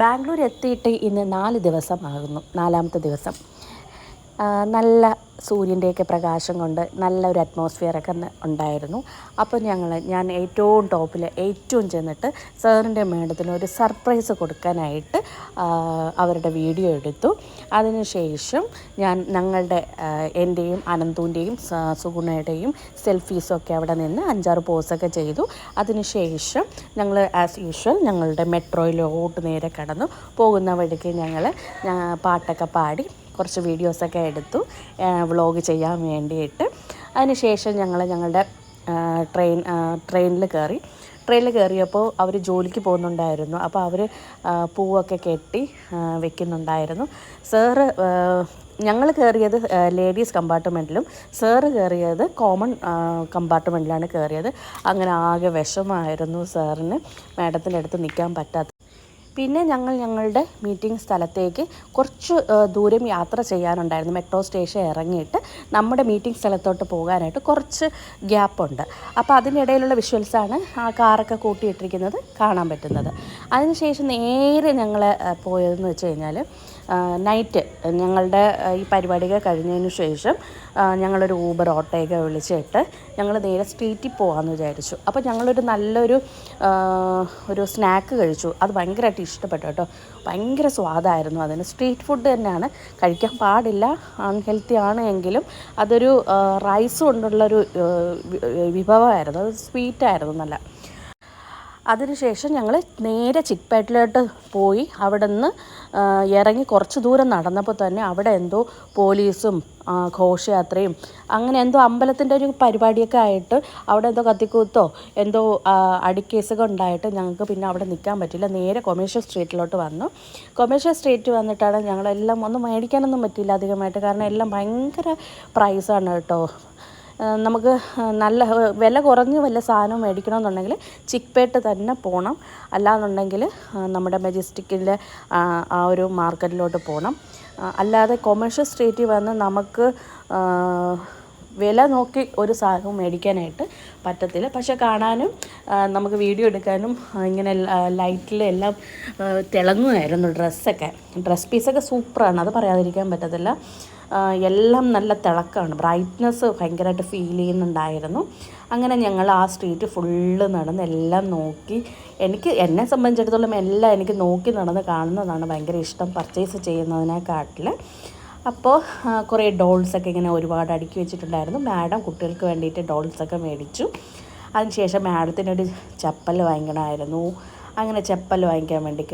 ബാംഗ്ലൂർ എത്തിയിട്ട് ഇന്ന് 4 ദിവസമാകുന്നു. 4-ാമത്തെ ദിവസം. നല്ല സൂര്യൻ്റെയൊക്കെ പ്രകാശം കൊണ്ട് നല്ലൊരു അറ്റ്മോസ്ഫിയറൊക്കെ ഉണ്ടായിരുന്നു. അപ്പോൾ ഞാൻ ഏറ്റവും ടോപ്പിൽ ചെന്നിട്ട് സാറിൻ്റെ മേഡത്തിന് ഒരു സർപ്രൈസ് കൊടുക്കാനായിട്ട് അവരുടെ വീഡിയോ എടുത്തു. അതിനുശേഷം എൻ്റെയും അനന്തുവിൻ്റെയും സുഗുണയുടെയും സെൽഫീസൊക്കെ അവിടെ നിന്ന് 5-6 പോസൊക്കെ ചെയ്തു. അതിനുശേഷം ഞങ്ങൾ ആസ് യൂഷ്വൽ ഞങ്ങളുടെ മെട്രോയിലോട്ട് നേരെ കടന്നു. പോകുന്ന വഴിക്ക് ഞങ്ങൾ പാട്ടൊക്കെ പാടി കുറച്ച് വീഡിയോസൊക്കെ എടുത്തു വ്ളോഗ് ചെയ്യാൻ വേണ്ടിയിട്ട്. അതിനുശേഷം ഞങ്ങളുടെ ട്രെയിനിൽ കയറിയപ്പോൾ അവർ ജോലിക്ക് പോകുന്നുണ്ടായിരുന്നു. അപ്പോൾ അവർ പൂവൊക്കെ കെട്ടി വെക്കുന്നുണ്ടായിരുന്നു. സാറ് ഞങ്ങൾ കയറിയത് ലേഡീസ് കമ്പാർട്ട്മെൻറ്റിലും സാറ് കയറിയത് കോമൺ കമ്പാർട്ട്മെൻറ്റിലാണ് കയറിയത്. അങ്ങനെ ആകെ വിഷമമായിരുന്നു സാറിന്, മാഡത്തിൻ്റെ അടുത്ത് നിൽക്കാൻ പറ്റാത്ത. പിന്നെ ഞങ്ങളുടെ മീറ്റിംഗ് സ്ഥലത്തേക്ക് കുറച്ച് ദൂരം യാത്ര ചെയ്യാനുണ്ടായിരുന്നു. മെട്രോ സ്റ്റേഷൻ ഇറങ്ങിയിട്ട് നമ്മുടെ മീറ്റിംഗ് സ്ഥലത്തോട്ട് പോകാനായിട്ട് കുറച്ച് ഗ്യാപ്പുണ്ട്. അപ്പോൾ അതിനിടയിലുള്ള വിഷ്വൽസാണ് ആ കാറൊക്കെ കൂട്ടിയിട്ടിരിക്കുന്നത് കാണാൻ പറ്റുന്നത്. അതിനുശേഷം നേരെ ഞങ്ങൾ പോയതെന്ന് വെച്ച് കഴിഞ്ഞാൽ നൈറ്റ് ഞങ്ങളുടെ ഈ പരിപാടികൾ കഴിഞ്ഞതിന് ശേഷം ഞങ്ങളൊരു ഊബർ ഓട്ടോയൊക്കെ വിളിച്ചിട്ട് ഞങ്ങൾ നേരെ സ്ട്രീറ്റിൽ പോകാമെന്ന് വിചാരിച്ചു. അപ്പോൾ ഞങ്ങളൊരു നല്ലൊരു സ്നാക്ക് കഴിച്ചു. അത് ഭയങ്കരമായിട്ട് ഇഷ്ടപ്പെട്ടു കേട്ടോ. ഭയങ്കര സ്വാദായിരുന്നു അതിന്. സ്ട്രീറ്റ് ഫുഡ് തന്നെയാണ്, കഴിക്കാൻ പാടില്ല, അൺഹെൽത്തി ആണ് എങ്കിലും അതൊരു റൈസ് കൊണ്ടുള്ളൊരു വിഭവമായിരുന്നു. അത് സ്വീറ്റായിരുന്നു നല്ല. അതിനുശേഷം ഞങ്ങൾ നേരെ ചിക്പേട്ടിലോട്ട് പോയി. അവിടെ നിന്ന് ഇറങ്ങി കുറച്ച് ദൂരം നടന്നപ്പോൾ തന്നെ അവിടെ എന്തോ പോലീസും ഘോഷയാത്രയും അങ്ങനെ എന്തോ അമ്പലത്തിൻ്റെ ഒരു പരിപാടിയൊക്കെ ആയിട്ട് അവിടെ എന്തോ കത്തിക്കൂത്തോ എന്തോ അടിക്കേസൊക്കെ ഉണ്ടായിട്ട് ഞങ്ങൾക്ക് പിന്നെ അവിടെ നിൽക്കാൻ പറ്റില്ല. നേരെ കൊമേഴ്ഷ്യൽ സ്ട്രീറ്റിലോട്ട് വന്നു. കൊമേഴ്ഷ്യൽ സ്ട്രീറ്റ് വന്നിട്ടാണ് ഞങ്ങളെല്ലാം ഒന്നും മേടിക്കാനൊന്നും പറ്റിയില്ല അധികമായിട്ട്. കാരണം എല്ലാം ഭയങ്കര പ്രൈസാണ് കേട്ടോ. നമുക്ക് നല്ല വില കുറഞ്ഞ് വല്ല സാധനം മേടിക്കണമെന്നുണ്ടെങ്കിൽ ചിക്പേട്ട് തന്നെ പോകണം. അല്ലാന്നുണ്ടെങ്കിൽ നമ്മുടെ മെജസ്റ്റിക്കിലെ ആ ഒരു മാർക്കറ്റിലോട്ട് പോകണം. അല്ലാതെ കൊമേഴ്ഷ്യൽ സ്ട്രീറ്റിൽ വന്ന് നമുക്ക് വില നോക്കി ഒരു സാധനവും മേടിക്കാനായിട്ട് പറ്റത്തില്ല. പക്ഷെ കാണാനും നമുക്ക് വീഡിയോ എടുക്കാനും ഇങ്ങനെ ലൈറ്റിലെല്ലാം തിളങ്ങുമായിരുന്നു. ഡ്രസ് പീസൊക്കെ സൂപ്പറാണ്, അത് പറയാതിരിക്കാൻ പറ്റത്തില്ല. എല്ലാം നല്ല തിളക്കമാണ്, ബ്രൈറ്റ്നസ് ഭയങ്കരമായിട്ട് ഫീൽ ചെയ്യുന്നുണ്ടായിരുന്നു. അങ്ങനെ ഞങ്ങൾ ആ സ്ട്രീറ്റ് ഫുള്ള് നടന്ന് എല്ലാം നോക്കി. എന്നെ സംബന്ധിച്ചിടത്തോളം എല്ലാം എനിക്ക് നോക്കി നടന്ന് കാണുന്നതാണ് ഭയങ്കര ഇഷ്ടം, പർച്ചേസ് ചെയ്യുന്നതിനെക്കാട്ടിൽ. അപ്പോൾ കുറേ ഡോൾസൊക്കെ ഇങ്ങനെ ഒരുപാട് അടുക്കി വെച്ചിട്ടുണ്ടായിരുന്നു. മാഡം കുട്ടികൾക്ക് വേണ്ടിയിട്ട് ഡോൾസൊക്കെ മേടിച്ചു. അതിനുശേഷം മാഡത്തിനൊരു ചപ്പൽ വാങ്ങിക്കണമായിരുന്നു. അങ്ങനെ ചപ്പൽ വാങ്ങിക്കാൻ വേണ്ടി